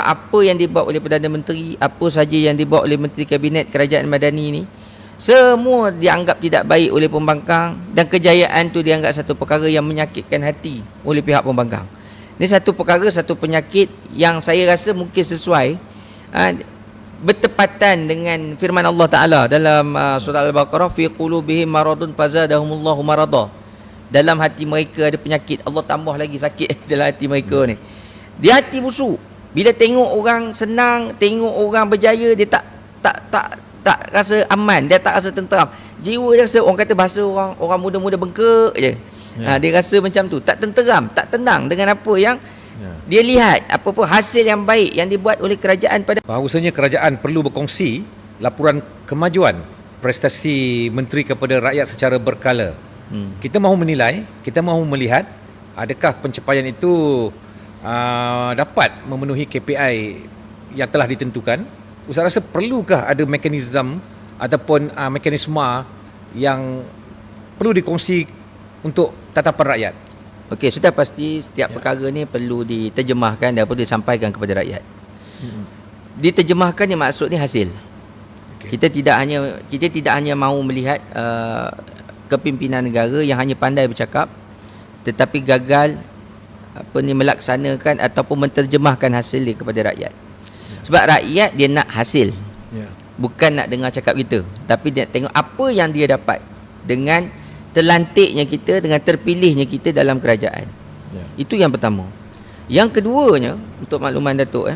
apa yang dibuat oleh Perdana Menteri, apa saja yang dibuat oleh Menteri Kabinet Kerajaan Madani ni, semua dianggap tidak baik oleh pembangkang, dan kejayaan tu dianggap satu perkara yang menyakitkan hati oleh pihak pembangkang. Ini satu perkara, satu penyakit yang saya rasa mungkin sesuai, bertepatan dengan firman Allah Ta'ala dalam surah Al-Baqarah, fi qulubihim maradun fazadahumullahu marada. Dalam hati mereka ada penyakit, Allah tambah lagi sakit dalam hati mereka ni. Dia hati busuk. Bila tengok orang senang, tengok orang berjaya, dia tak rasa aman, dia tak rasa tenteram. Jiwa dia rasa, orang kata bahasa orang muda-muda bengkak je. Dia rasa macam tu, tak tenteram, tak tenang dengan apa yang dia lihat, apa-apa hasil yang baik yang dibuat oleh kerajaan pada. Bahawasanya kerajaan perlu berkongsi laporan kemajuan prestasi menteri kepada rakyat secara berkala. Kita mahu menilai, kita mahu melihat adakah pencapaian itu dapat memenuhi KPI yang telah ditentukan. Ustaz rasa perlukah ada mekanisme ataupun mekanisme yang perlu dikongsi untuk tatapan rakyat? Okey, sudah pasti setiap perkara ni perlu diterjemahkan dan perlu disampaikan kepada rakyat. Diterjemahkan yang maksud ni hasil. Kita tidak hanya mahu melihat kepimpinan negara yang hanya pandai bercakap tetapi gagal melaksanakan ataupun menterjemahkan hasil dia kepada rakyat. Sebab rakyat dia nak hasil. Bukan nak dengar cakap kita, tapi dia nak tengok apa yang dia dapat dengan terlantiknya kita, dengan terpilihnya kita dalam kerajaan. Itu yang pertama. Yang keduanya, untuk makluman Datuk,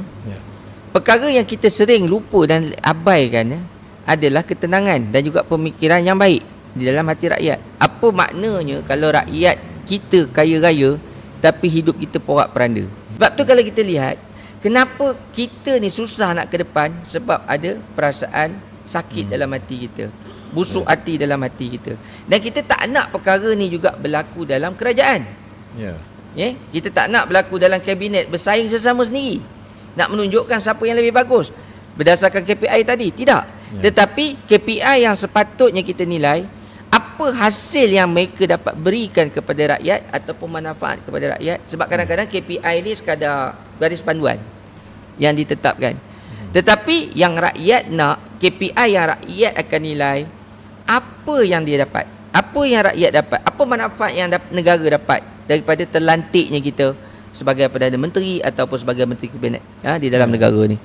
perkara yang kita sering lupa dan abaikan adalah ketenangan dan juga pemikiran yang baik di dalam hati rakyat. Apa maknanya kalau rakyat kita kaya raya tapi hidup kita porak-peranda? Sebab tu kalau kita lihat, kenapa kita ni susah nak ke depan, sebab ada perasaan sakit dalam hati kita, busuk hati dalam hati kita. Dan kita tak nak perkara ni juga berlaku dalam kerajaan. Kita tak nak berlaku dalam kabinet, bersaing sesama sendiri, nak menunjukkan siapa yang lebih bagus berdasarkan KPI tadi. Tidak. Tetapi KPI yang sepatutnya kita nilai, apa hasil yang mereka dapat berikan kepada rakyat ataupun manfaat kepada rakyat. Sebab kadang-kadang KPI ni sekadar garis panduan yang ditetapkan. Tetapi yang rakyat nak, KPI yang rakyat akan nilai, apa yang dia dapat, apa yang rakyat dapat, apa manfaat yang negara dapat daripada terlantiknya kita sebagai Perdana Menteri ataupun sebagai Menteri Kabinet di dalam negara ni.